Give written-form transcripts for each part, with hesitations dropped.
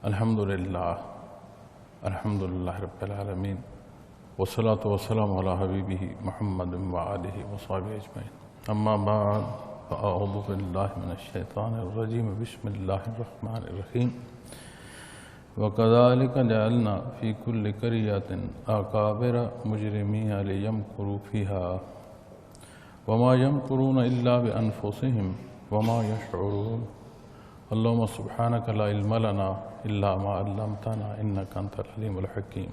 الحمدللہ رب العالمین والصلاة والسلام علی حبیبہ محمد وآلہ وصحبہ اجمعین اما بعد فاعوذ باللہ من الشیطان الرجیم بسم اللہ الرحمن الرحیم وَكَذَلِكَ جَعَلْنَا فِي كُلِّ قَرْيَةٍ أَكَابِرَ مُجْرِمِيهَا لِيَمْكُرُوا فِيهَا وَمَا يَمْكُرُونَ إِلَّا بِأَنفُسِهِمْ وَمَا يَشْعُرُونَ اللهم سبحانك لا علم لنا إلا ما علمتنا إنك أنت العليم الحكيم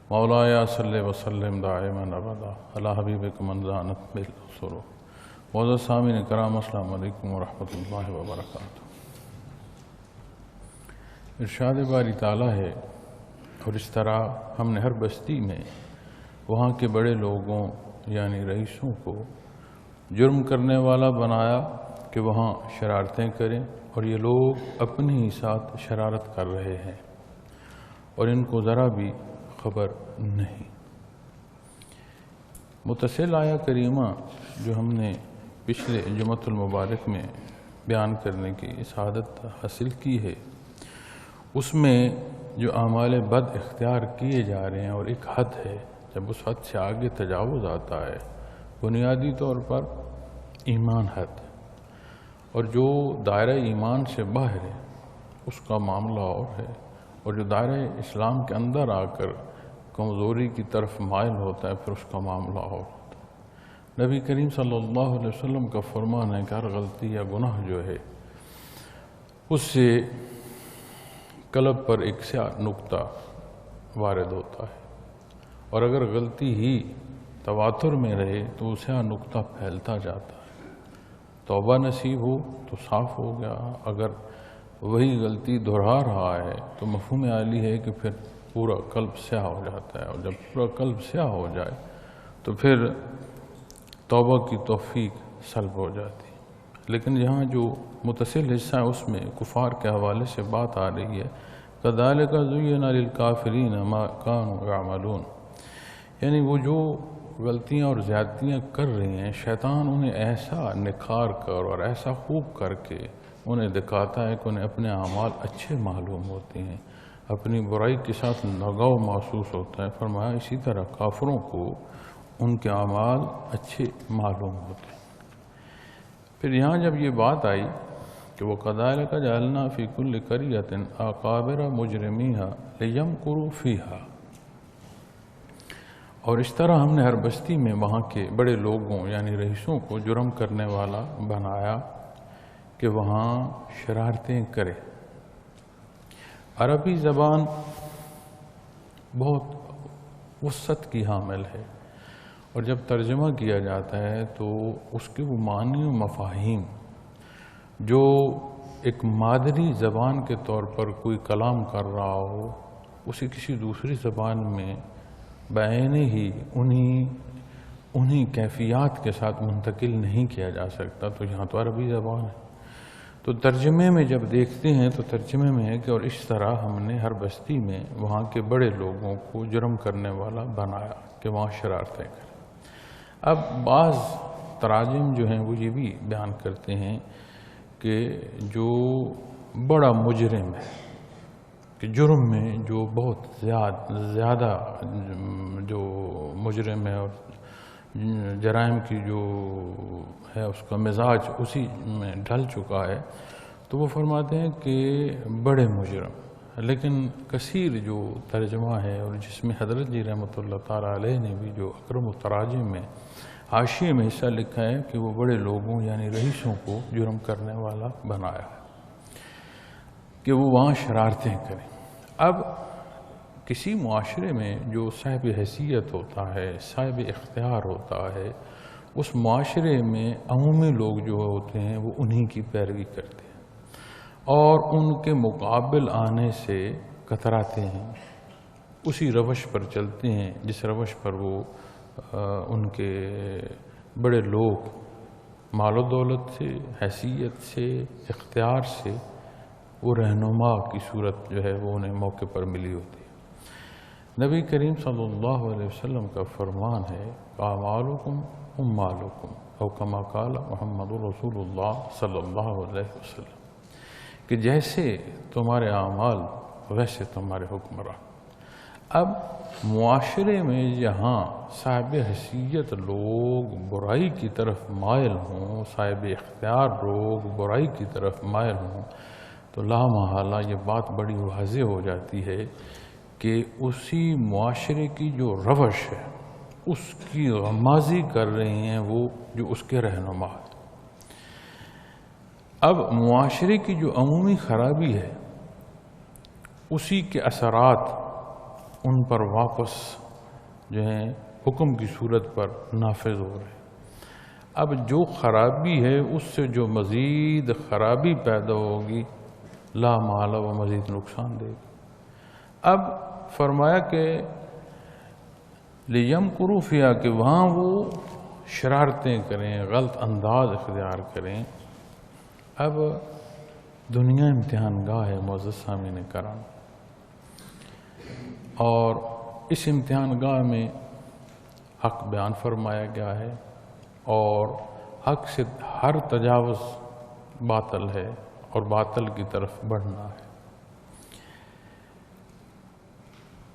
مولاي صل وسلم دائما أبدا على حبيبك من زانت بالسرور معزز سامعین کرام السلام علیکم ورحمۃ اللہ وبرکاتہ۔ ارشاد باری تعالیٰ ہے اور اس طرح ہم نے ہر بستی میں وہاں کے بڑے لوگوں یعنی رئیسوں کو جرم کرنے والا بنایا کہ وہاں شرارتیں کریں، اور یہ لوگ اپنے ہی ساتھ شرارت کر رہے ہیں اور ان کو ذرا بھی خبر نہیں۔ متصل آیہ کریمہ جو ہم نے پچھلے جمعۃ المبارک میں بیان کرنے کی سعادت حاصل کی ہے، اس میں جو اعمال بد اختیار کیے جا رہے ہیں، اور ایک حد ہے جب اس حد سے آگے تجاوز آتا ہے، بنیادی طور پر ایمان حد، اور جو دائرہ ایمان سے باہر ہے اس کا معاملہ اور ہے، اور جو دائرہ اسلام کے اندر آ کر کمزوری کی طرف مائل ہوتا ہے پھر اس کا معاملہ اور ہوتا ہے۔ نبی کریم صلی اللہ علیہ وسلم کا فرمان ہے کہ ہر غلطی یا گناہ جو ہے اس سے قلب پر ایک سیاہ نقطہ وارد ہوتا ہے، اور اگر غلطی ہی تواتر میں رہے تو وہ سیاہ نقطہ پھیلتا جاتا ہے۔ توبہ نصیب ہو تو صاف ہو گیا، اگر وہی غلطی دہرا رہا ہے تو مفہوم عالی ہے کہ پھر پورا قلب سیاہ ہو جاتا ہے، اور جب پورا قلب سیاہ ہو جائے تو پھر توبہ کی توفیق سلب ہو جاتی ہے۔ لیکن یہاں جو متصل حصہ ہے اس میں کفار کے حوالے سے بات آ رہی ہے، كَذَلِكَ زُيِّنَ لِلْكَافِرِينَ مَا كَانُوا يَعْمَلُونَ، یعنی وہ جو غلطیاں اور زیادتیاں کر رہی ہیں، شیطان انہیں ایسا نکھار کر اور ایسا خوب کر کے انہیں دکھاتا ہے کہ انہیں اپنے اعمال اچھے معلوم ہوتے ہیں، اپنی برائی کے ساتھ لگاؤ محسوس ہوتا ہے۔ فرمایا اسی طرح کافروں کو ان کے اعمال اچھے معلوم ہوتے ہیں۔ پھر یہاں جب یہ بات آئی کہ وَكَذَلِكَ جَعَلْنَا فِي كُلِّ قَرْيَةٍ أَكَابِرَ مُجْرِمِيهَا لِيَمْكُرُوا فِيهَا، اور اس طرح ہم نے ہر بستی میں وہاں کے بڑے لوگوں یعنی رئیسوں کو جرم کرنے والا بنایا کہ وہاں شرارتیں کرے۔ عربی زبان بہت وسعت کی حامل ہے، اور جب ترجمہ کیا جاتا ہے تو اس کے وہ معنی و مفاہیم جو ایک مادری زبان کے طور پر کوئی کلام کر رہا ہو، اسے کسی دوسری زبان میں بعین ہی انہی کیفیات کے ساتھ منتقل نہیں کیا جا سکتا، تو یہاں تو عربی زبان ہے۔ تو ترجمے میں جب دیکھتے ہیں تو ترجمے میں ہے کہ اور اس طرح ہم نے ہر بستی میں وہاں کے بڑے لوگوں کو جرم کرنے والا بنایا کہ وہاں شرارتیں کریں۔ اب بعض تراجم جو ہیں وہ یہ بھی بیان کرتے ہیں کہ جو بڑا مجرم ہے، کہ جرم میں جو بہت زیادہ جو مجرم ہے اور جرائم کی جو ہے اس کا مزاج اسی میں ڈھل چکا ہے، تو وہ فرماتے ہیں کہ بڑے مجرم۔ لیکن کثیر جو ترجمہ ہے اور جس میں حضرت جی رحمۃ اللہ تعالیٰ علیہ نے بھی جو اکرم التراجم میں حاشیے میں حصہ لکھا ہے کہ وہ بڑے لوگوں یعنی رئیسوں کو جرم کرنے والا بنایا ہے کہ وہ وہاں شرارتیں کریں۔ اب کسی معاشرے میں جو صاحب حیثیت ہوتا ہے، صاحب اختیار ہوتا ہے، اس معاشرے میں عمومی لوگ جو ہوتے ہیں وہ انہی کی پیروی کرتے ہیں اور ان کے مقابل آنے سے کتراتے ہیں، اسی روش پر چلتے ہیں جس روش پر وہ ان کے بڑے لوگ مال و دولت سے، حیثیت سے، اختیار سے وہ رہنما کی صورت جو ہے وہ انہیں موقع پر ملی ہوتی ہے۔ نبی کریم صلی اللہ علیہ وسلم کا فرمان ہے اعمالکم اموالکم، او کما قال محمد رسول اللہ صلی اللہ علیہ وسلم، کہ جیسے تمہارے اعمال ویسے تمہارے حکمران۔ اب معاشرے میں جہاں صاحب حیثیت لوگ برائی کی طرف مائل ہوں، صاحب اختیار لوگ برائی کی طرف مائل ہوں، تو لا محالہ یہ بات بڑی واضح ہو جاتی ہے کہ اسی معاشرے کی جو روش ہے اس کی غمازی کر رہے ہیں وہ جو اس کے رہنما ہے۔ اب معاشرے کی جو عمومی خرابی ہے اسی کے اثرات ان پر واپس جو ہیں حکم کی صورت پر نافذ ہو رہے ہیں۔ اب جو خرابی ہے اس سے جو مزید خرابی پیدا ہوگی لا محالہ وہ مزید نقصان دے گی۔ اب فرمایا کہ لیمکروا فیہا کہ وہاں وہ شرارتیں کریں، غلط انداز اختیار کریں۔ اب دنیا امتحان گاہ ہے معزز سامعین کرام، اور اس امتحان گاہ میں حق بیان فرمایا گیا ہے اور حق سے ہر تجاوز باطل ہے اور باطل کی طرف بڑھنا ہے۔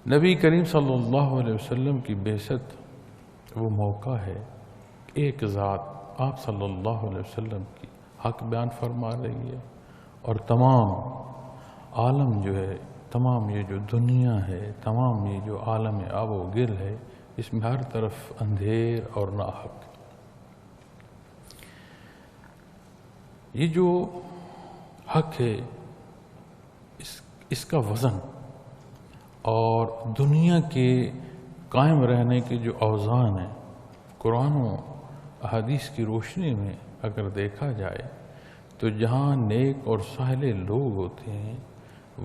نبی کریم صلی اللہ علیہ وسلم کی بعثت وہ موقع ہے کہ ایک ذات آپ صلی اللہ علیہ وسلم کی حق بیان فرما رہی ہے اور تمام عالم جو ہے، تمام یہ جو دنیا ہے، تمام یہ جو عالم آب و گل ہے، اس میں ہر طرف اندھیر اور ناحق۔ یہ جو حق ہے اس کا وزن اور دنیا کے قائم رہنے کے جو اوزان ہیں قرآن و احادیث کی روشنی میں اگر دیکھا جائے تو جہاں نیک اور صالح لوگ ہوتے ہیں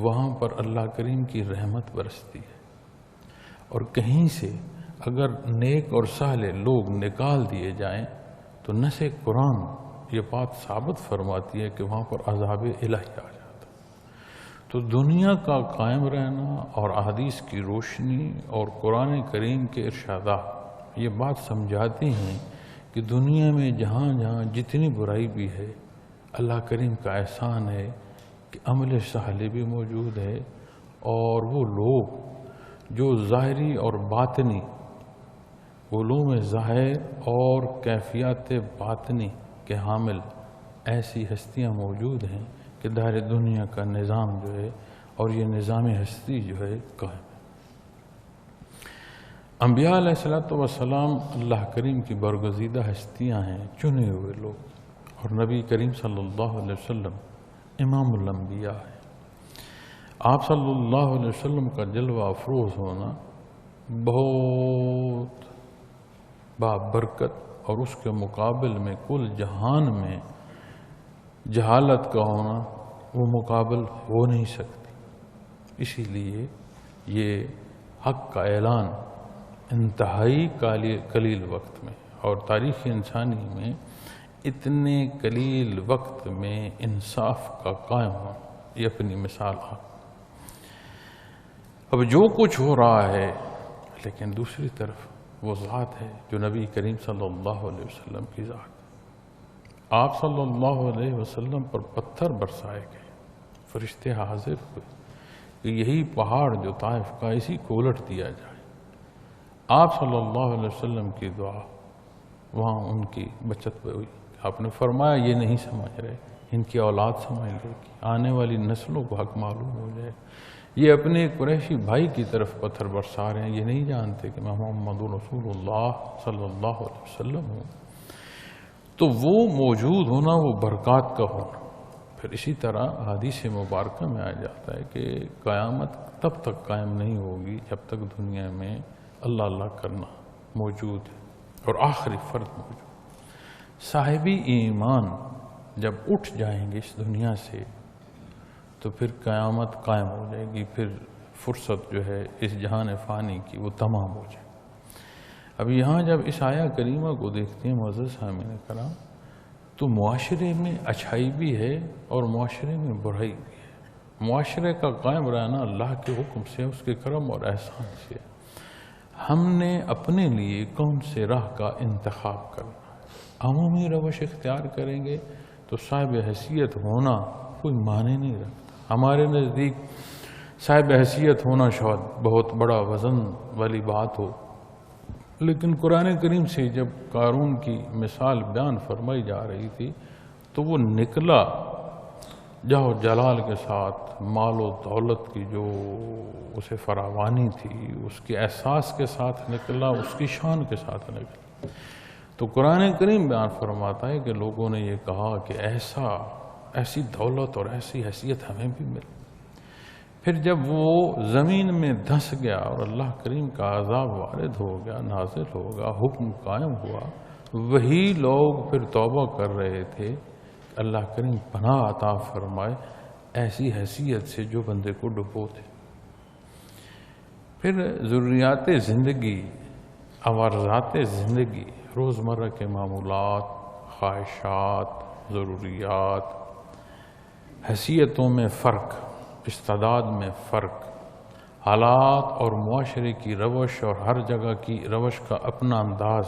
وہاں پر اللہ کریم کی رحمت برستی ہے، اور کہیں سے اگر نیک اور صالح لوگ نکال دیے جائیں تو نص قرآن یہ بات ثابت فرماتی ہے کہ وہاں پر عذاب الہی آ جاتا۔ تو دنیا کا قائم رہنا اور احادیث کی روشنی اور قرآن کریم کے ارشادات یہ بات سمجھاتے ہیں کہ دنیا میں جہاں جہاں جتنی برائی بھی ہے اللہ کریم کا احسان ہے کہ عمل صالح بھی موجود ہے، اور وہ لوگ جو ظاہری اور باطنی علوم ظاہر اور کیفیات باطنی کے حامل ایسی ہستیاں موجود ہیں کہ دائر دنیا کا نظام جو ہے اور یہ نظام ہستی جو ہے قائم ہے۔ انبیاء علیہ السلام اللہ کریم کی برگزیدہ ہستیاں ہیں، چنے ہوئے لوگ، اور نبی کریم صلی اللہ علیہ وسلم امام الانبیاء ہے۔ آپ صلی اللہ علیہ وسلم کا جلوہ افروز ہونا بہت بابرکت، اور اس کے مقابل میں کل جہان میں جہالت کا ہونا وہ مقابل ہو نہیں سکتی۔ اسی لیے یہ حق کا اعلان انتہائی قلیل وقت میں، اور تاریخ انسانی میں اتنے قلیل وقت میں انصاف کا قائم ہونا یہ اپنی مثال ہے۔ اب جو کچھ ہو رہا ہے لیکن دوسری طرف وہ ذات ہے جو نبی کریم صلی اللہ علیہ وسلم کی ذات۔ آپ صلی اللہ علیہ وسلم پر پتھر برسائے گئے، فرشتے حاضر ہوئے کہ یہی پہاڑ جو طائف کا اسی کو الٹ دیا جائے۔ آپ صلی اللہ علیہ وسلم کی دعا وہاں ان کی بچت پہ ہوئی۔ آپ نے فرمایا یہ نہیں سمجھ رہے، ان کی اولاد سمجھ لے گی، آنے والی نسلوں کو حق معلوم ہو جائے۔ یہ اپنے قریشی بھائی کی طرف پتھر برسا رہے ہیں، یہ نہیں جانتے کہ میں محمد رسول اللہ صلی اللہ علیہ وسلم ہوں۔ تو وہ موجود ہونا، وہ برکات کا ہونا۔ پھر اسی طرح حدیث مبارکہ میں آ جاتا ہے کہ قیامت تب تک قائم نہیں ہوگی جب تک دنیا میں اللہ اللہ کرنا موجود ہے اور آخری فرد موجود۔ صاحبی ایمان جب اٹھ جائیں گے اس دنیا سے تو پھر قیامت قائم ہو جائے گی، پھر فرصت جو ہے اس جہان فانی کی وہ تمام ہو جائے۔ اب یہاں جب اس آیہ کریمہ کو دیکھتے ہیں معزز سامعین کرام تو معاشرے میں اچھائی بھی ہے اور معاشرے میں برائی بھی ہے۔ معاشرے کا قائم رہنا اللہ کے حکم سے، اس کے کرم اور احسان سے۔ ہم نے اپنے لیے کون سے راہ کا انتخاب کرنا ہے۔ عمومی روش اختیار کریں گے تو صاحب حیثیت ہونا کوئی معنی نہیں رکھتا۔ ہمارے نزدیک صاحب حیثیت ہونا شاید بہت بڑا وزن والی بات ہو، لیکن قرآن کریم سے جب قارون کی مثال بیان فرمائی جا رہی تھی تو وہ نکلا جاہ و جلال کے ساتھ، مال و دولت کی جو اسے فراوانی تھی اس کے احساس کے ساتھ نکلا، اس کی شان کے ساتھ نکلا۔ تو قرآن کریم بیان فرماتا ہے کہ لوگوں نے یہ کہا کہ ایسی دولت اور ایسی حیثیت ہمیں بھی مل۔ پھر جب وہ زمین میں دھس گیا اور اللہ کریم کا عذاب وارد ہو گیا، نازل ہو گیا، حکم قائم ہوا، وہی لوگ پھر توبہ کر رہے تھے، اللہ کریم پناہ عطا فرمائے ایسی حیثیت سے جو بندے کو ڈبو دے۔ پھر ضروریات زندگی، عوارضات زندگی، روزمرہ کے معمولات، خواہشات، ضروریات، حیثیتوں میں فرق، استعداد میں فرق، حالات اور معاشرے کی روش اور ہر جگہ کی روش کا اپنا انداز،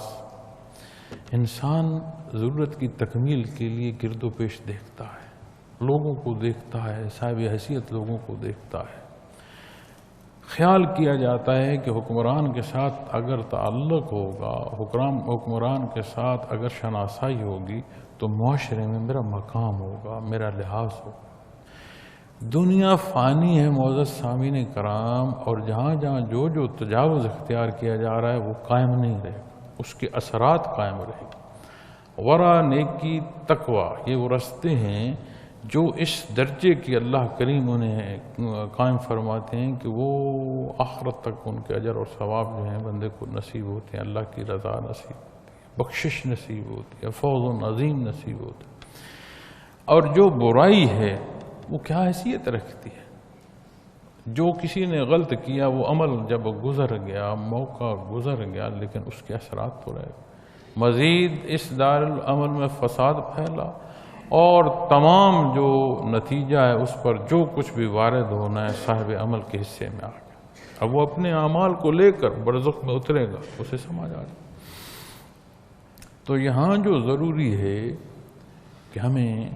انسان ضرورت کی تکمیل کے لیے گرد و پیش دیکھتا ہے، لوگوں کو دیکھتا ہے، صاحب حیثیت لوگوں کو دیکھتا ہے۔ خیال کیا جاتا ہے کہ حکمران کے ساتھ اگر تعلق ہوگا، حکمران کے ساتھ اگر شناسائی ہوگی تو معاشرے میں میرا مقام ہوگا، میرا لحاظ ہوگا۔ دنیا فانی ہے معزز سامعین کرام، اور جہاں جہاں جو تجاوز اختیار کیا جا رہا ہے وہ قائم نہیں رہے گا، اس کے اثرات قائم رہے گا۔ ورع، نیکی، تقوی، یہ وہ رستے ہیں جو اس درجے کی اللہ کریم انہیں قائم فرماتے ہیں کہ وہ آخرت تک ان کے اجر اور ثواب جو ہیں بندے کو نصیب ہوتے ہیں، اللہ کی رضا نصیب ہوتی ہے، بخشش نصیب ہوتی ہے، فوز عظیم نصیب ہوتا ہے۔ اور جو برائی ہے وہ کیا حیثیت رکھتی ہے؟ جو کسی نے غلط کیا وہ عمل جب گزر گیا، موقع گزر گیا، لیکن اس کے اثرات تو رہے۔ مزید اس دار العمل میں فساد پھیلا اور تمام جو نتیجہ ہے اس پر جو کچھ بھی وارد ہونا ہے صاحب عمل کے حصے میں آ گیا۔ اب وہ اپنے اعمال کو لے کر برزخ میں اترے گا، اسے سمجھ آ جائے۔ تو یہاں جو ضروری ہے کہ ہمیں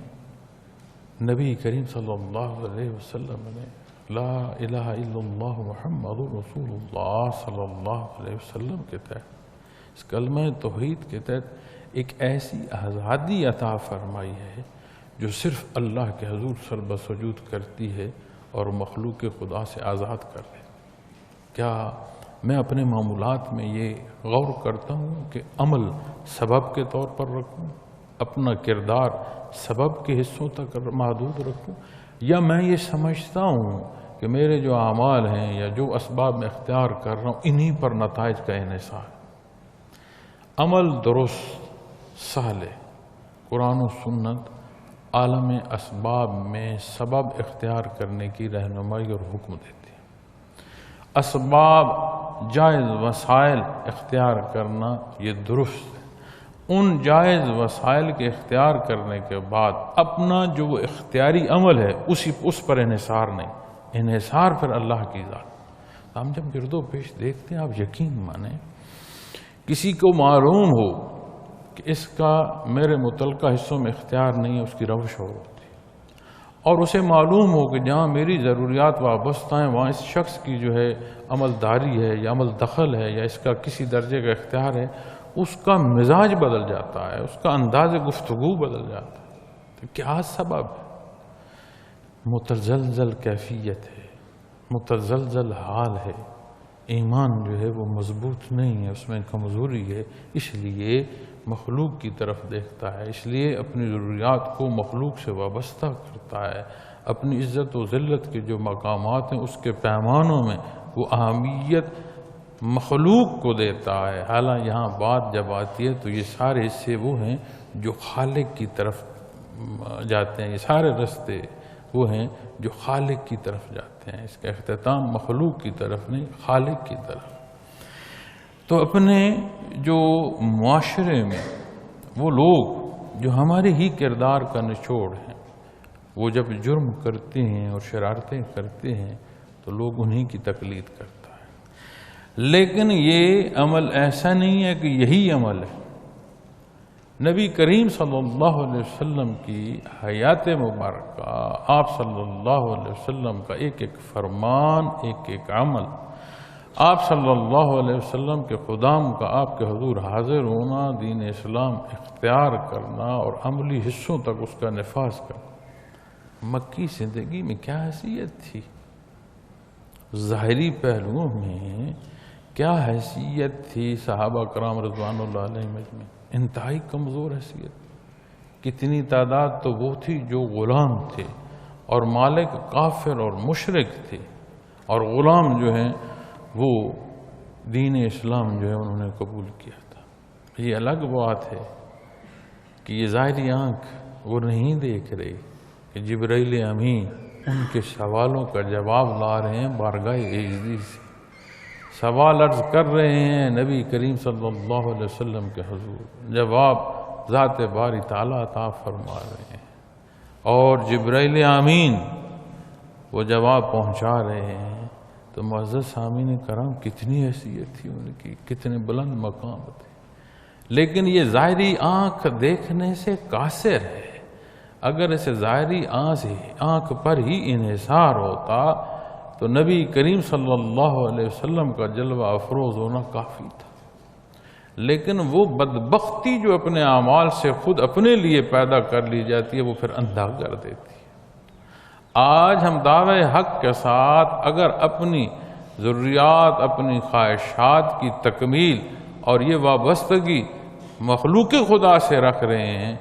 نبی کریم صلی اللہ علیہ وسلم نے لا الہ الا اللہ محمد رسول اللہ صلی اللہ علیہ وسلم کے تحت، اس کلمہ توحید کے تحت ایک ایسی آزادی عطا فرمائی ہے جو صرف اللہ کے حضور سربہ سجود کرتی ہے اور مخلوق خدا سے آزاد کر دے۔ کیا میں اپنے معمولات میں یہ غور کرتا ہوں کہ عمل سبب کے طور پر رکھوں، اپنا کردار سبب کے حصوں تک محدود رکھوں، یا میں یہ سمجھتا ہوں کہ میرے جو اعمال ہیں یا جو اسباب میں اختیار کر رہا ہوں انہی پر نتائج کا انحصار ہے۔ عمل درست صالح، قرآن و سنت عالم اسباب میں سبب اختیار کرنے کی رہنمائی اور حکم دیتی ہے۔ اسباب جائز وسائل اختیار کرنا یہ درست ہے۔ ان جائز وسائل کے اختیار کرنے کے بعد اپنا جو اختیاری عمل ہے اس پر انحصار نہیں، انحصار پھر اللہ کی ذات۔ ہم جب گرد و پیش دیکھتے ہیں، آپ یقین مانیں، کسی کو معلوم ہو کہ اس کا میرے متعلقہ حصوں میں اختیار نہیں ہے، اس کی روش ہو ہوتی ہے، اور اسے معلوم ہو کہ جہاں میری ضروریات وابستہ ہیں وہاں اس شخص کی جو ہے عمل داری ہے یا عمل دخل ہے یا اس کا کسی درجے کا اختیار ہے، اس کا مزاج بدل جاتا ہے، اس کا انداز گفتگو بدل جاتا ہے۔ تو کیا سبب ہے؟ متزلزل کیفیت ہے، متزلزل حال ہے، ایمان جو ہے وہ مضبوط نہیں ہے، اس میں کمزوری ہے، اس لیے مخلوق کی طرف دیکھتا ہے، اس لیے اپنی ضروریات کو مخلوق سے وابستہ کرتا ہے، اپنی عزت و ذلت کے جو مقامات ہیں اس کے پیمانوں میں وہ اہمیت مخلوق کو دیتا ہے۔ حالانکہ یہاں بات جب آتی ہے تو یہ سارے حصے وہ ہیں جو خالق کی طرف جاتے ہیں، یہ سارے رستے وہ ہیں جو خالق کی طرف جاتے ہیں، اس کا اختتام مخلوق کی طرف نہیں، خالق کی طرف۔ تو اپنے جو معاشرے میں وہ لوگ جو ہمارے ہی کردار کا نچوڑ ہیں، وہ جب جرم کرتے ہیں اور شرارتیں کرتے ہیں تو لوگ انہی کی تقلید کرتے ہیں۔ لیکن یہ عمل ایسا نہیں ہے کہ یہی عمل ہے، نبی کریم صلی اللہ علیہ وسلم کی حیات مبارکہ، آپ صلی اللہ علیہ وسلم کا ایک ایک فرمان، ایک ایک عمل، آپ صلی اللہ علیہ وسلم کے قدام کا آپ کے حضور حاضر ہونا، دین اسلام اختیار کرنا اور عملی حصوں تک اس کا نفاذ کرنا، مکی زندگی میں کیا حیثیت تھی؟ ظاہری پہلوؤں میں کیا حیثیت تھی؟ صحابہ کرام رضوان اللہ علیہم اجمعین انتہائی کمزور حیثیت۔ کتنی تعداد تو وہ تھی جو غلام تھے اور مالک کافر اور مشرک تھے، اور غلام جو ہیں وہ دین اسلام جو ہے انہوں نے قبول کیا تھا۔ یہ الگ بات ہے کہ یہ ظاہری آنکھ وہ نہیں دیکھ رہی کہ جبرائیل امین ان کے سوالوں کا جواب لا رہے ہیں بارگاہ عزیز سے، سوال عرض کر رہے ہیں نبی کریم صلی اللہ علیہ وسلم کے حضور، جواب ذات باری تعالیٰ عطا فرما رہے ہیں، اور جبرائیل امین وہ جواب پہنچا رہے ہیں۔ تو معزز سامعین کرام کتنی حیثیت تھی ان کی، کتنے بلند مقام تھے، لیکن یہ ظاہری آنکھ دیکھنے سے قاصر ہے۔ اگر اسے ظاہری آنکھ پر ہی انحصار ہوتا تو نبی کریم صلی اللہ علیہ وسلم کا جلوہ افروز ہونا کافی تھا، لیکن وہ بدبختی جو اپنے اعمال سے خود اپنے لیے پیدا کر لی جاتی ہے وہ پھر اندھا کر دیتی ہے۔ آج ہم دعوے حق کے ساتھ اگر اپنی ضروریات، اپنی خواہشات کی تکمیل اور یہ وابستگی مخلوق خدا سے رکھ رہے ہیں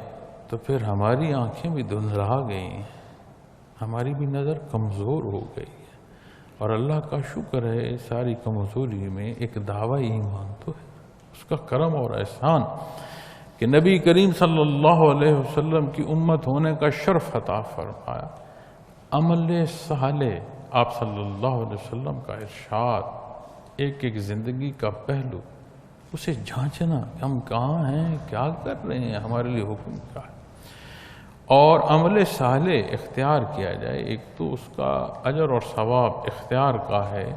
تو پھر ہماری آنکھیں بھی دھندلا گئی ہیں، ہماری بھی نظر کمزور ہو گئی ہے، اور اللہ کا شکر ہے ساری کمزوری میں ایک دعوی ایمان تو ہے، اس کا کرم اور احسان کہ نبی کریم صلی اللہ علیہ وسلم کی امت ہونے کا شرف عطا فرمایا۔ عمل صالح آپ صلی اللہ علیہ وسلم کا ارشاد، ایک ایک زندگی کا پہلو اسے جھانچنا کہ ہم کہاں ہیں، کیا کر رہے ہیں، ہمارے لیے حکم کیا ہے، اور عمل صالح اختیار کیا جائے۔ ایک تو اس کا اجر اور ثواب اختیار کا ہے،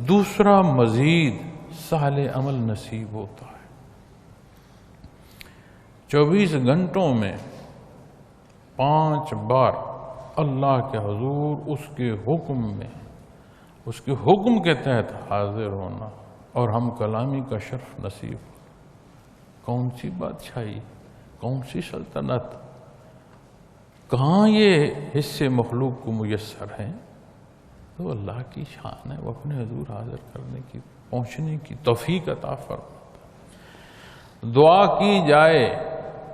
دوسرا مزید صالح عمل نصیب ہوتا ہے۔ 24 گھنٹوں میں 5 بار اللہ کے حضور اس کے حکم میں، اس کے حکم کے تحت حاضر ہونا اور ہم کلامی کا شرف نصیب ہونا۔ کون سی بادشاہی، کون سی سلطنت، کہاں یہ حصے مخلوق کو میسر ہیں؟ تو اللہ کی شان ہے، وہ اپنے حضور حاضر کرنے کی، پہنچنے کی توفیق عطا فرماتا۔ دعا کی جائے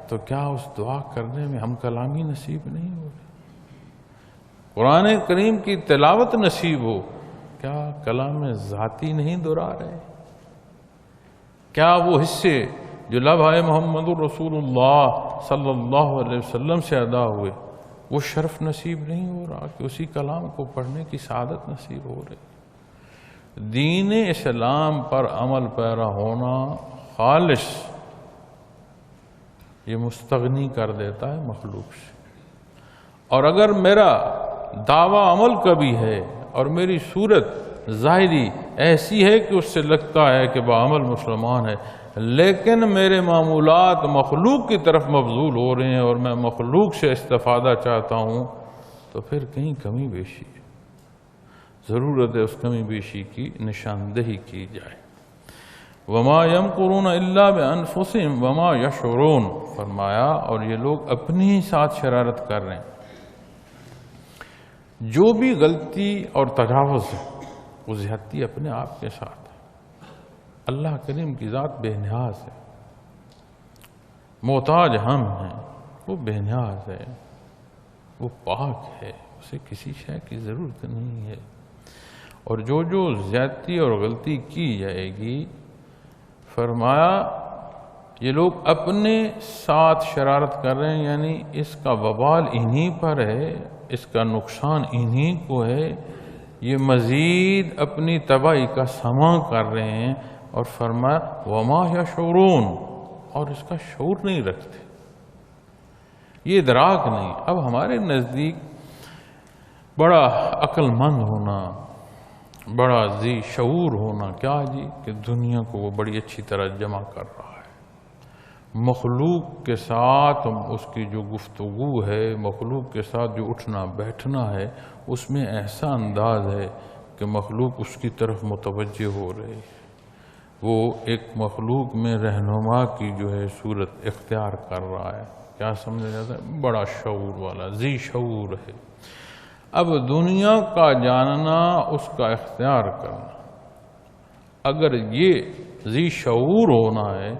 تو کیا اس دعا کرنے میں ہم کلامی نصیب نہیں ہو رہے؟ قرآن کریم کی تلاوت نصیب ہو، کیا کلام ذاتی نہیں دہرا رہے؟ کیا وہ حصے جو لبھائے محمد رسول اللہ صلی اللہ علیہ وسلم سے ادا ہوئے وہ شرف نصیب نہیں ہو رہا کہ اسی کلام کو پڑھنے کی سعادت نصیب ہو رہی؟ دین اسلام پر عمل پیرا ہونا خالص یہ مستغنی کر دیتا ہے مخلوق سے، اور اگر میرا دعویٰ عمل کا بھی ہے اور میری صورت ظاہری ایسی ہے کہ اس سے لگتا ہے کہ بعمل مسلمان ہے، لیکن میرے معمولات مخلوق کی طرف مبذول ہو رہے ہیں اور میں مخلوق سے استفادہ چاہتا ہوں، تو پھر کہیں کمی بیشی ہے، ضرورت ہے اس کمی بیشی کی نشاندہی کی جائے۔ وَمَا يَمْكُرُونَ إِلَّا بِأَنفُسِهِمْ وَمَا يَشْعُرُونَ فرمایا، اور یہ لوگ اپنے ہی ساتھ شرارت کر رہے ہیں۔ جو بھی غلطی اور تجاوز ہے وہ زیادتی اپنے آپ کے ساتھ ہے۔ اللہ کریم کی ذات بے نیاز ہے، محتاج ہم ہیں، وہ بے نیاز ہے، وہ پاک ہے، اسے کسی شے کی ضرورت نہیں ہے، اور جو زیادتی اور غلطی کی جائے گی، فرمایا یہ لوگ اپنے ساتھ شرارت کر رہے ہیں، یعنی اس کا وبال انہی پر ہے، اس کا نقصان انہی کو ہے، یہ مزید اپنی تباہی کا سماع کر رہے ہیں، اور فرمایا وَمَا يَشْعُرُونَ، اور اس کا شعور نہیں رکھتے، یہ ادراک نہیں۔ اب ہمارے نزدیک بڑا عقل مند ہونا، بڑا ذی شعور ہونا کیا جی کہ دنیا کو وہ بڑی اچھی طرح جمع کر رہا ہے، مخلوق کے ساتھ اس کی جو گفتگو ہے، مخلوق کے ساتھ جو اٹھنا بیٹھنا ہے، اس میں ایسا انداز ہے کہ مخلوق اس کی طرف متوجہ ہو رہے ہیں، وہ ایک مخلوق میں رہنما کی جو ہے صورت اختیار کر رہا ہے۔ کیا سمجھا جاتا ہے؟ بڑا شعور والا، ذی شعور ہے۔ اب دنیا کا جاننا، اس کا اختیار کرنا، اگر یہ ذی شعور ہونا ہے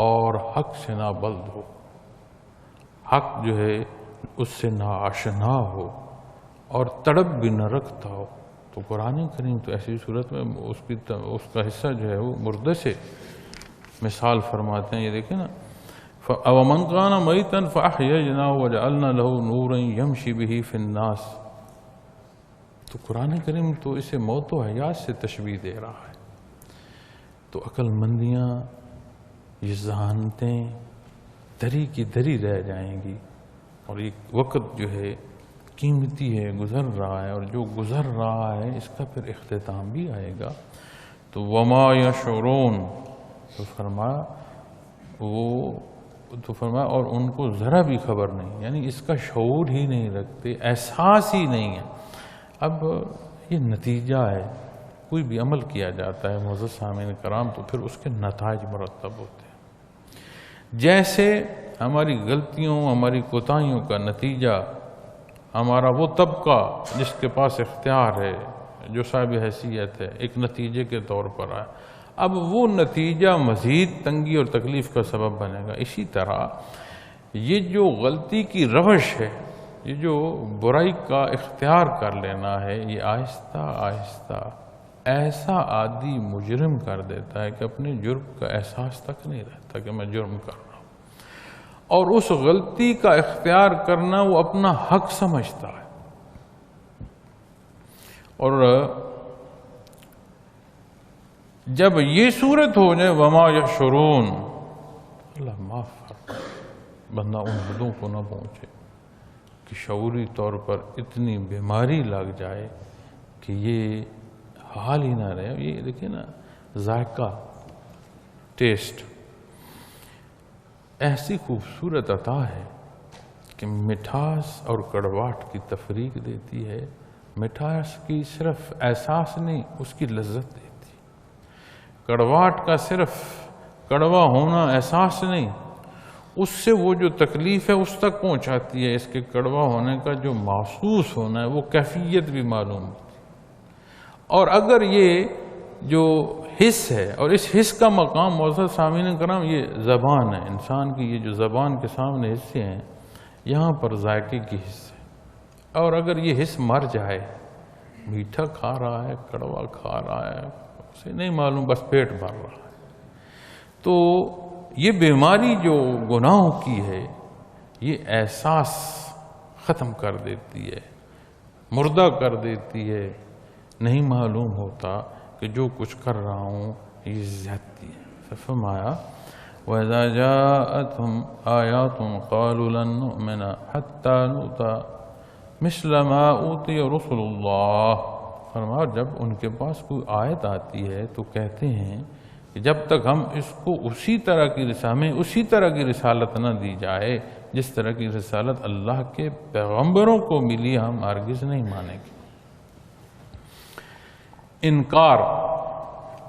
اور حق سے نابلد ہو، حق جو ہے اس سے ناآشنا ہو اور تڑپ بھی نہ رکھتا ہو، تو قرآن کریم تو ایسی صورت میں اس کا حصہ جو ہے وہ مردے سے مثال فرماتے ہیں۔ یہ دیکھیں نا، وَمَنْ كَانَ مَيْتًا فَأَحْيَيْنَاهُ وَجَعَلْنَا لَهُ نُورًا يَمْشِي بِهِ فِي النَّاسِ۔ تو قرآن کریم تو اسے موت و حیات سے تشبیہ دے رہا ہے۔ تو عقل مندیاں، یہ ذہانتیں دری کی دری رہ جائیں گی، اور ایک وقت جو ہے قیمتی ہے، گزر رہا ہے، اور جو گزر رہا ہے اس کا پھر اختتام بھی آئے گا۔ تو وما یشعرون، تو فرمایا اور ان کو ذرا بھی خبر نہیں، یعنی اس کا شعور ہی نہیں رکھتے، احساس ہی نہیں ہے۔ اب یہ نتیجہ ہے، کوئی بھی عمل کیا جاتا ہے معزز سامعین کرام تو پھر اس کے نتائج مرتب ہوتے ہیں۔ جیسے ہماری غلطیوں، ہماری کوتاہیوں کا نتیجہ ہمارا وہ طبقہ جس کے پاس اختیار ہے، جو صاحب حیثیت ہے، ایک نتیجے کے طور پر آئے، اب وہ نتیجہ مزید تنگی اور تکلیف کا سبب بنے گا۔ اسی طرح یہ جو غلطی کی روش ہے، یہ جو برائی کا اختیار کر لینا ہے، یہ آہستہ آہستہ ایسا عادی مجرم کر دیتا ہے کہ اپنے جرم کا احساس تک نہیں رہتا کہ میں جرم کر رہا ہوں، اور اس غلطی کا اختیار کرنا وہ اپنا حق سمجھتا ہے۔ اور جب یہ صورت ہو جائے وما یشعرون، اللہ معاف فرمائے، بندہ ان حدوں کو نہ پہنچے کہ شعوری طور پر اتنی بیماری لگ جائے کہ یہ حال ہی نہ رہے۔ یہ دیکھیں نا، ذائقہ، ٹیسٹ ایسی خوبصورت عطا ہے کہ مٹھاس اور کڑواہٹ کی تفریق دیتی ہے۔ مٹھاس کی صرف احساس نہیں، اس کی لذت دیتی ہے۔ کڑواہٹ کا صرف کڑوا ہونا احساس نہیں، اس سے وہ جو تکلیف ہے اس تک پہنچاتی ہے۔ اس کے کڑوا ہونے کا جو محسوس ہونا ہے وہ کیفیت بھی معلوم ہوتی ہے۔ اور اگر یہ جو حس ہے، اور اس حس کا مقام معزز سامعین کرام یہ زبان ہے، انسان کی یہ جو زبان کے سامنے حصے ہیں، یہاں پر ذائقے کی حس ہے، اور اگر یہ حس مر جائے، میٹھا کھا رہا ہے، کڑوا کھا رہا ہے، اسے نہیں معلوم، بس پیٹ بھر رہا ہے، تو یہ بیماری جو گناہوں کی ہے یہ احساس ختم کر دیتی ہے، مردہ کر دیتی ہے، نہیں معلوم ہوتا کہ جو کچھ کر رہا ہوں یہ زیادتی ہے۔ فرمایا وَإِذَا جَاءَتْهُمْ آيَاتٌ قَالُوا لَن نُؤْمِنَ حَتَّى نُؤْتَى مِثْلَ مَا أُوتِيَ رُسُلُ اللَّهِ۔ فرمایا جب ان کے پاس کوئی آیت آتی ہے تو کہتے ہیں کہ جب تک ہم اس کو اسی طرح کی رسالت نہ دی جائے جس طرح کی رسالت اللہ کے پیغمبروں کو ملی، ہم ہرگز نہیں مانیں گے۔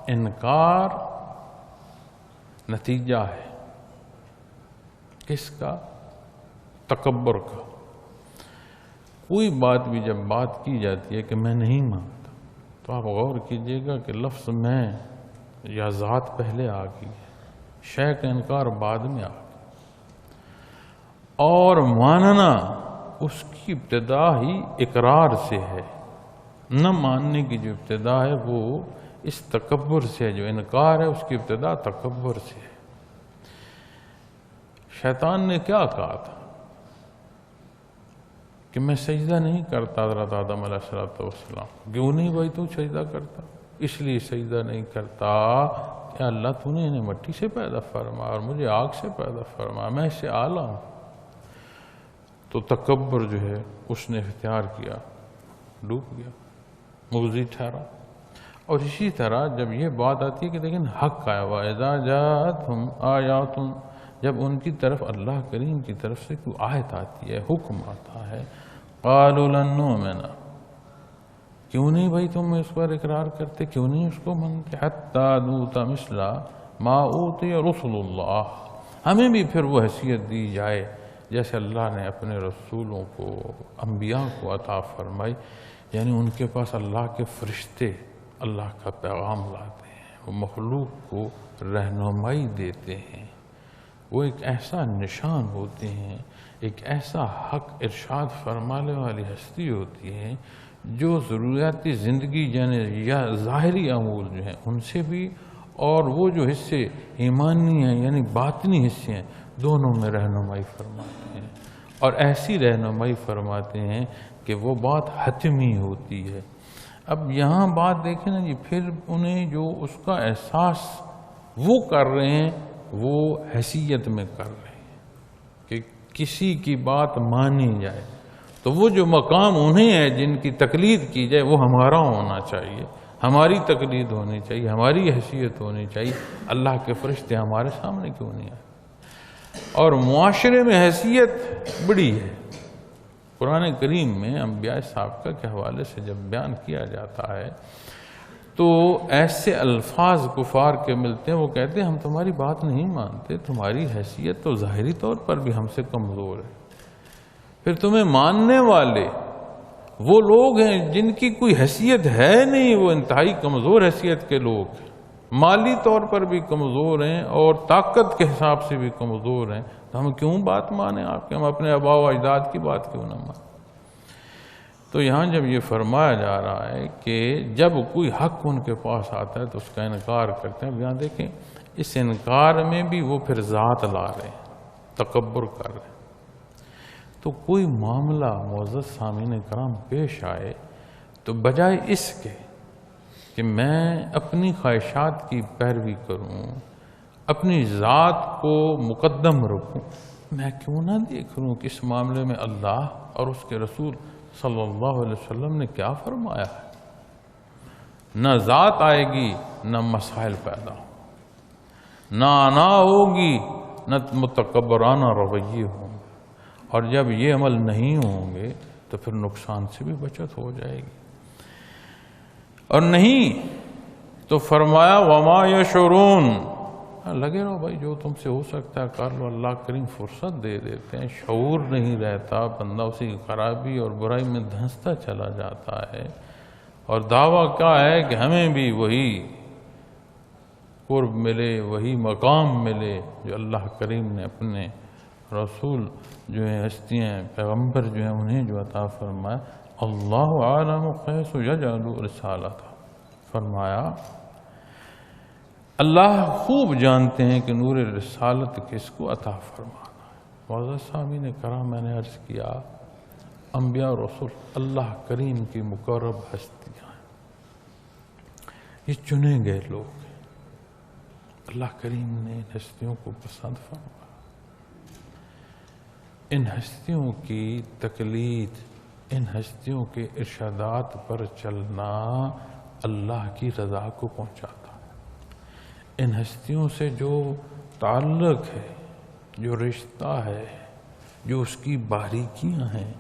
انکار نتیجہ ہے کس کا؟ تکبر کا۔ کوئی بات بھی جب بات کی جاتی ہے کہ میں نہیں مانتا، تو آپ غور کیجئے گا کہ لفظ میں یا ذات پہلے آ گئی ہے، شے کا انکار بعد میں آ گیا، اور ماننا اس کی ابتدا ہی اقرار سے ہے۔ نہ ماننے کی جو ابتدا ہے وہ اس تکبر سے ہے، جو انکار ہے اس کی ابتدا تکبر سے ہے۔ شیطان نے کیا کہا تھا کہ میں سجدہ نہیں کرتا حضرت آدم علیہ السلام، کیوں نہیں بھائی تو سجدہ کرتا؟ اس لیے سجدہ نہیں کرتا کہ اللہ تو نے انہیں مٹی سے پیدا فرما اور مجھے آگ سے پیدا فرما، میں اس سے اعلیٰ ہوں۔ تو تکبر جو ہے اس نے اختیار کیا، ڈوب گیا، مغزی ٹھہرا۔ اور اسی طرح جب یہ بات آتی ہے کہ لیکن حق آیا ہوا، اذا جاءتهم آیات، جب ان کی طرف اللہ کریم کی طرف سے کوئی آیت آتی ہے، حکم آتا ہے، قالوا لن نؤمن، کیوں نہیں بھائی تم اس پر اقرار کرتے، کیوں نہیں اس کو مانتے، حتی نؤتی مثل ما اوتی رسل اللہ، ہمیں بھی پھر وہ حیثیت دی جائے جیسے اللہ نے اپنے رسولوں کو، انبیاء کو عطا فرمائی، یعنی ان کے پاس اللہ کے فرشتے اللہ کا پیغام لاتے ہیں، وہ مخلوق کو رہنمائی دیتے ہیں، وہ ایک ایسا نشان ہوتے ہیں، ایک ایسا حق ارشاد فرمانے والی ہستی ہوتی ہے جو ضروریاتی زندگی یعنی یا ظاہری امور جو ہیں ان سے بھی، اور وہ جو حصے ایمانی ہیں یعنی باطنی حصے ہیں، دونوں میں رہنمائی فرماتے ہیں، اور ایسی رہنمائی فرماتے ہیں کہ وہ بات حتمی ہوتی ہے۔ اب یہاں بات دیکھیں نا جی، پھر انہیں جو اس کا احساس وہ کر رہے ہیں وہ حیثیت میں کر رہے ہیں کہ کسی کی بات مانی جائے، تو وہ جو مقام انہیں ہے جن کی تقلید کی جائے وہ ہمارا ہونا چاہیے، ہماری تقلید ہونی چاہیے، ہماری حیثیت ہونی چاہیے، اللہ کے فرشتے ہمارے سامنے کیوں نہیں آئے؟ اور معاشرے میں حیثیت بڑی ہے۔ قرآن کریم میں انبیاء سابقہ کے حوالے سے جب بیان کیا جاتا ہے تو ایسے الفاظ کفار کے ملتے ہیں، وہ کہتے ہیں ہم تمہاری بات نہیں مانتے، تمہاری حیثیت تو ظاہری طور پر بھی ہم سے کمزور ہے، پھر تمہیں ماننے والے وہ لوگ ہیں جن کی کوئی حیثیت ہے نہیں، وہ انتہائی کمزور حیثیت کے لوگ ہیں، مالی طور پر بھی کمزور ہیں اور طاقت کے حساب سے بھی کمزور ہیں، تو ہم کیوں بات مانیں آپ کے، ہم اپنے آباء و اجداد کی بات کیوں نہ مانیں؟ تو یہاں جب یہ فرمایا جا رہا ہے کہ جب کوئی حق ان کے پاس آتا ہے تو اس کا انکار کرتے ہیں، اب یہاں دیکھیں اس انکار میں بھی وہ پھر ذات لا رہے ہیں، تکبر کر رہے ہیں۔ تو کوئی معاملہ معزز سامعین کرام پیش آئے تو بجائے اس کے کہ میں اپنی خواہشات کی پیروی کروں، اپنی ذات کو مقدم رکھوں، میں کیوں نہ دیکھ لوں کہ اس معاملے میں اللہ اور اس کے رسول صلی اللہ علیہ وسلم نے کیا فرمایا ہے۔ نہ ذات آئے گی نہ مسائل پیدا ہوں، نہ انا ہوگی نہ متکبرانہ رویے ہوں گے، اور جب یہ عمل نہیں ہوں گے تو پھر نقصان سے بھی بچت ہو جائے گی، اور نہیں تو فرمایا وما یشعرون، لگے رہو بھائی جو تم سے ہو سکتا ہے کر لو، اللہ کریم فرصت دے دیتے ہیں، شعور نہیں رہتا، بندہ اسی کی خرابی اور برائی میں دھنستا چلا جاتا ہے، اور دعویٰ کیا ہے کہ ہمیں بھی وہی قرب ملے، وہی مقام ملے جو اللہ کریم نے اپنے رسول جو ہیں ہستیاں پیغمبر جو ہیں انہیں جو عطا فرمایا۔ اللہ عالم حیث یجعل رسالتہ، فرمایا اللہ خوب جانتے ہیں کہ نور رسالت کس کو عطا فرمانا ہے۔ معزز سامعین کرام، میں نے عرض کیا انبیاء اور رسول اللہ کریم کی مقرب ہستیاں ہیں، یہ چنے گئے لوگ ہیں، اللہ کریم نے ان ہستیوں کو پسند فرمایا، ان ہستیوں کی تقلید، ان ہستیوں کے ارشادات پر چلنا اللہ کی رضا کو پہنچاتا، ان ہستیوں سے جو تعلق ہے، جو رشتہ ہے، جو اس کی باریکیاں ہیں،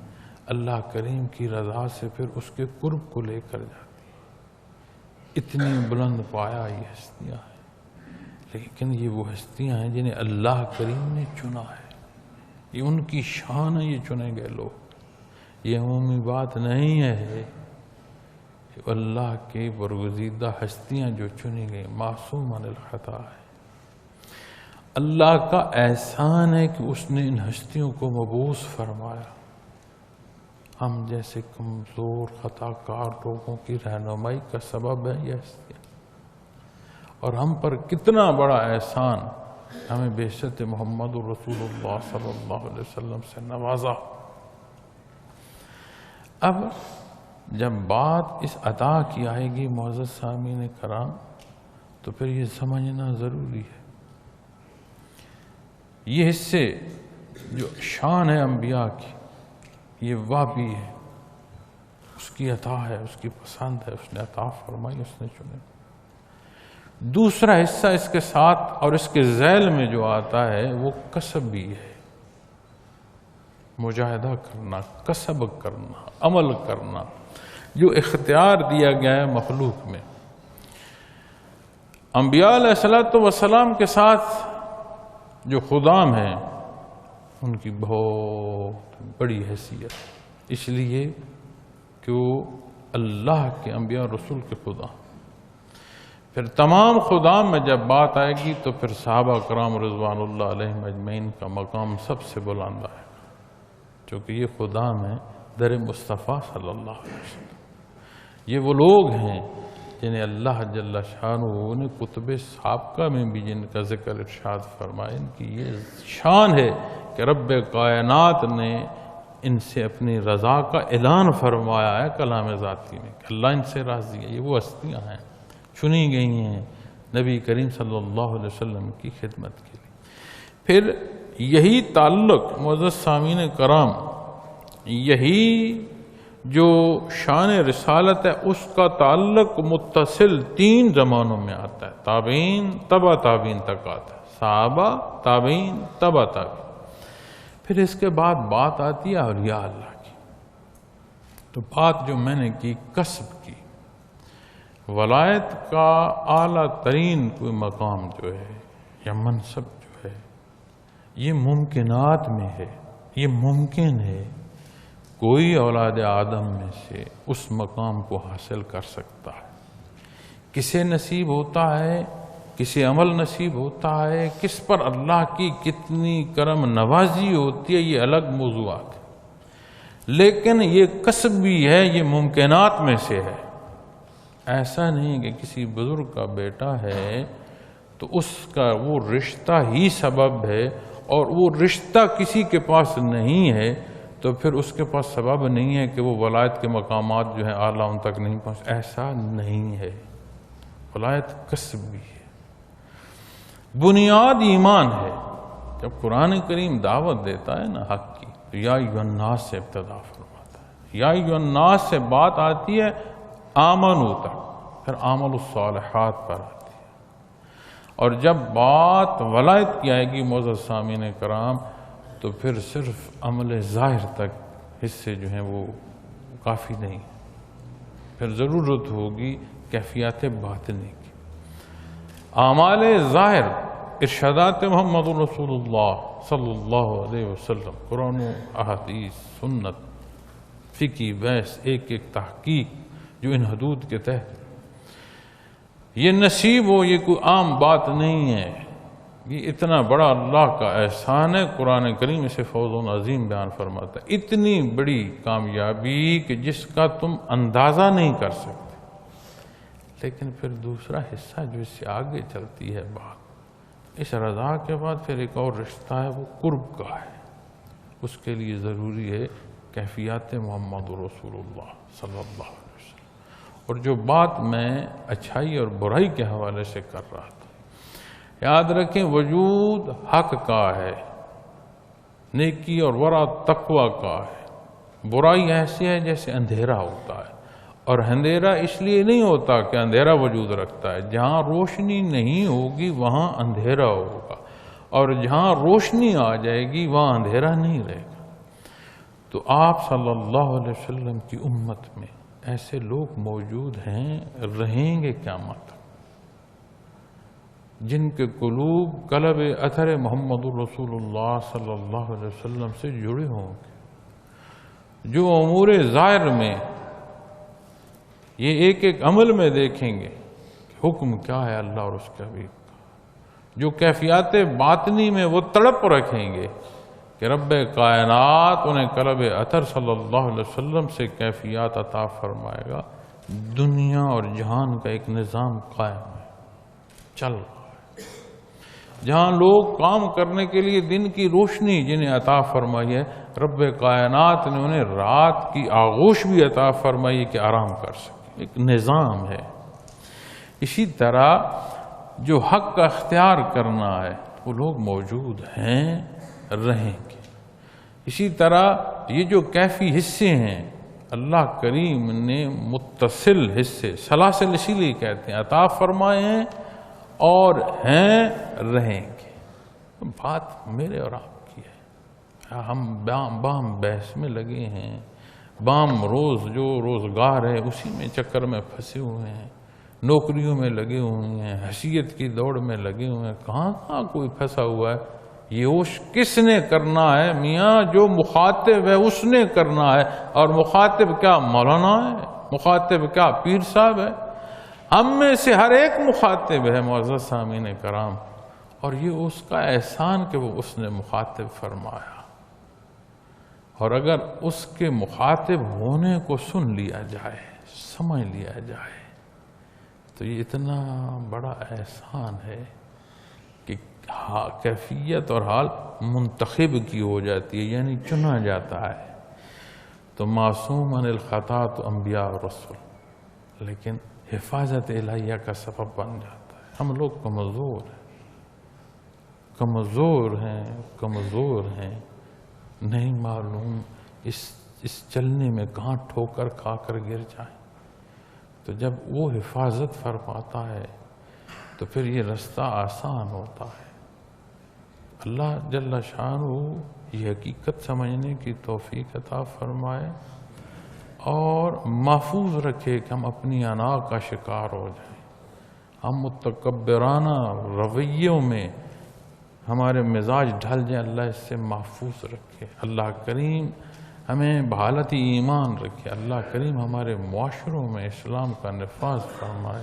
اللہ کریم کی رضا سے پھر اس کے قرب کو لے کر جاتی ہیں۔ اتنی بلند پایا یہ ہستیاں ہیں، لیکن یہ وہ ہستیاں ہیں جنہیں اللہ کریم نے چنا ہے، یہ ان کی شان ہے، یہ چنے گئے لوگ، یہ عمومی بات نہیں ہے، اللہ کے برگزیدہ ہستیاں جو چنی گئی معصوم عن الخطا ہے۔ اللہ کا احسان ہے کہ اس نے ان ہستیوں کو مبعوث فرمایا، ہم جیسے کمزور خطا کار لوگوں کی رہنمائی کا سبب ہے یہ ہستیاں، اور ہم پر کتنا بڑا احسان، ہمیں بعثت محمد رسول اللہ صلی اللہ علیہ وسلم سے نوازا۔ اب جب بات اس عطا کی آئے گی معزز سامعین کرام تو پھر یہ سمجھنا ضروری ہے، یہ حصے جو شان ہے انبیاء کی، یہ وابی ہے، اس کی عطا ہے، اس کی پسند ہے، اس نے عطا فرمائی، اس نے چنے۔ دوسرا حصہ اس کے ساتھ اور اس کے ذیل میں جو آتا ہے وہ کسب بھی ہے، مجاہدہ کرنا، کسب کرنا، عمل کرنا، جو اختیار دیا گیا ہے مخلوق میں۔ انبیاء علیہ السلام کے ساتھ جو خدام ہیں ان کی بہت بڑی حیثیت، اس لیے کہ وہ اللہ کے انبیاء رسول کے خدا۔ پھر تمام خدام میں جب بات آئے گی تو پھر صحابہ کرام رضوان اللہ علیہم اجمعین کا مقام سب سے بلند آئے گا، چونکہ یہ خدام ہیں در مصطفیٰ صلی اللہ علیہ وسلم۔ یہ وہ لوگ ہیں جنہیں اللہ جل شانہ نے کتب سابقہ میں بھی جن کا ذکر ارشاد فرمایا، ان کی یہ شان ہے کہ رب کائنات نے ان سے اپنی رضا کا اعلان فرمایا ہے کلام ذاتی میں کہ اللہ ان سے راضی ہے۔ یہ وہ ہستیاں ہیں چنی گئی ہیں نبی کریم صلی اللہ علیہ وسلم کی خدمت کے لیے۔ پھر یہی تعلق معزز سامعین کرام، یہی جو شان رسالت ہے اس کا تعلق متصل 3 زمانوں میں آتا ہے، تابعین تبع تابعین تک آتا ہے، صحابہ تابعین تبع تابعین۔ پھر اس کے بعد بات آتی ہے اولیاء اللہ کی۔ تو بات جو میں نے کی کسب کی، ولایت کا اعلیٰ ترین کوئی مقام جو ہے یا منصب جو ہے یہ ممکنات میں ہے، یہ ممکن ہے کوئی اولاد آدم میں سے اس مقام کو حاصل کر سکتا ہے۔ کسے نصیب ہوتا ہے، کسے عمل نصیب ہوتا ہے، کس پر اللہ کی کتنی کرم نوازی ہوتی ہے، یہ الگ موضوعات ہے، لیکن یہ کسب بھی ہے، یہ ممکنات میں سے ہے۔ ایسا نہیں کہ کسی بزرگ کا بیٹا ہے تو اس کا وہ رشتہ ہی سبب ہے، اور وہ رشتہ کسی کے پاس نہیں ہے تو پھر اس کے پاس سبب نہیں ہے کہ وہ ولایت کے مقامات جو ہیں اعلیٰ ان تک نہیں پہنچ۔ ایسا نہیں ہے، ولایت کسب بھی ہے، بنیاد ایمان ہے۔ جب قرآن کریم دعوت دیتا ہے نا حق کی تو یا ایھا الناس سے ابتدا فرماتا ہے، یا ایھا الناس سے بات آتی ہے آمنو تک، پھر عمل الصالحات پر آتی ہے، اور جب بات ولایت کی آئے گی معزز سامعین کرام تو پھر صرف عمل ظاہر تک حصے جو ہیں وہ کافی نہیں، پھر ضرورت ہوگی کیفیات باطنی کی۔ اعمال ظاہر ارشادات محمد رسول اللہ صلی اللہ علیہ وسلم، قرآن و احادیث، سنت، فقہ، بحث، ایک ایک تحقیق جو ان حدود کے تحت یہ نصیب ہو، یہ کوئی عام بات نہیں ہے، یہ اتنا بڑا اللہ کا احسان ہے۔ قرآن کریم اسے فوز عظیم بیان فرماتا ہے، اتنی بڑی کامیابی کہ جس کا تم اندازہ نہیں کر سکتے۔ لیکن پھر دوسرا حصہ جو اس سے آگے چلتی ہے بات، اس رضا کے بعد پھر ایک اور رشتہ ہے، وہ قرب کا ہے۔ اس کے لیے ضروری ہے کیفیات محمد رسول اللہ صلی اللہ علیہ وسلم۔ اور جو بات میں اچھائی اور برائی کے حوالے سے کر رہا تھا، یاد رکھیں وجود حق کا ہے، نیکی اور ورع تقوی کا ہے۔ برائی ایسی ہے جیسے اندھیرا ہوتا ہے، اور اندھیرا اس لیے نہیں ہوتا کہ اندھیرا وجود رکھتا ہے، جہاں روشنی نہیں ہوگی وہاں اندھیرا ہوگا، اور جہاں روشنی آ جائے گی وہاں اندھیرا نہیں رہے گا۔ تو آپ صلی اللہ علیہ وسلم کی امت میں ایسے لوگ موجود ہیں، رہیں گے قیامت، جن کے قلوب قلب اثر محمد رسول اللہ صلی اللہ علیہ وسلم سے جڑے ہوں گے، جو امور ظاہر میں یہ ایک ایک عمل میں دیکھیں گے کہ حکم کیا ہے اللہ اور اس کے حبیب کا، جو کیفیات باطنی میں وہ تڑپ رکھیں گے کہ رب کائنات انہیں قلب اثر صلی اللہ علیہ وسلم سے کیفیات عطا فرمائے گا۔ دنیا اور جہان کا ایک نظام قائم ہے، چل رہا ہے، جہاں لوگ کام کرنے کے لیے دن کی روشنی جنہیں عطا فرمائی ہے، رب کائنات نے انہیں رات کی آغوش بھی عطا فرمائی کہ آرام کر سکے، ایک نظام ہے۔ اسی طرح جو حق کا اختیار کرنا ہے وہ لوگ موجود ہیں، رہیں گے۔ اسی طرح یہ جو کیفی حصے ہیں اللہ کریم نے متصل حصے، سلاسل اسی لیے کہتے ہیں، عطا فرمائے ہیں، اور ہیں رہیں گے. بات میرے اور آپ کی ہے. ہم بام بحث میں لگے ہیں، بام روز جو روزگار ہے اسی میں چکر میں پھنسے ہوئے ہیں، نوکریوں میں لگے ہوئے ہیں، حیثیت کی دوڑ میں لگے ہوئے ہیں. کہاں کوئی پھنسا ہوا ہے. یہ ہوش کس نے کرنا ہے میاں؟ جو مخاطب ہے اس نے کرنا ہے. اور مخاطب کیا مولانا ہے؟ مخاطب کیا پیر صاحب ہے؟ ہم میں سے ہر ایک مخاطب ہے معزز سامعین کرام. اور یہ اس کا احسان کہ وہ اس نے مخاطب فرمایا. اور اگر اس کے مخاطب ہونے کو سن لیا جائے، سمجھ لیا جائے، تو یہ اتنا بڑا احسان ہے کہ کیفیت اور حال منتخب کی ہو جاتی ہے، یعنی چنا جاتا ہے. تو معصوم عن الخطا تو انبیاء اور رسول، لیکن حفاظت الہیہ کا سبب بن جاتا ہے. ہم لوگ کمزور ہیں، نہیں معلوم اس چلنے میں کہاں ٹھوکر کھا کر گر جائیں. تو جب وہ حفاظت فرماتا ہے تو پھر یہ رستہ آسان ہوتا ہے. اللہ جل شانہ یہ حقیقت سمجھنے کی توفیق عطا فرمائے اور محفوظ رکھے کہ ہم اپنی انا کا شکار ہو جائیں. ہم متکبرانہ رویوں میں ہمارے مزاج ڈھل جائیں. اللہ اس سے محفوظ رکھے. اللہ کریم ہمیں بحالت ایمان رکھے. اللہ کریم ہمارے معاشروں میں اسلام کا نفاذ فرمائے.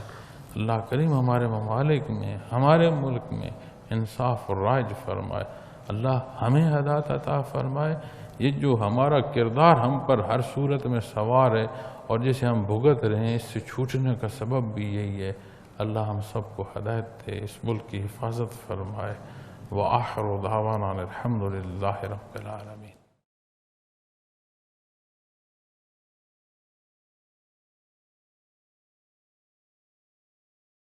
اللہ کریم ہمارے ممالک میں، ہمارے ملک میں انصاف و رائج فرمائے. اللہ ہمیں ہدایت عطا فرمائے. یہ جو ہمارا کردار ہم پر ہر صورت میں سوار ہے اور جسے ہم بھگت رہے ہیں، اس سے چھوٹنے کا سبب بھی یہی ہے. اللہ ہم سب کو ہدایت دے، اس ملک کی حفاظت فرمائے. وآخر دعوانا الحمد للہ رب العالمین.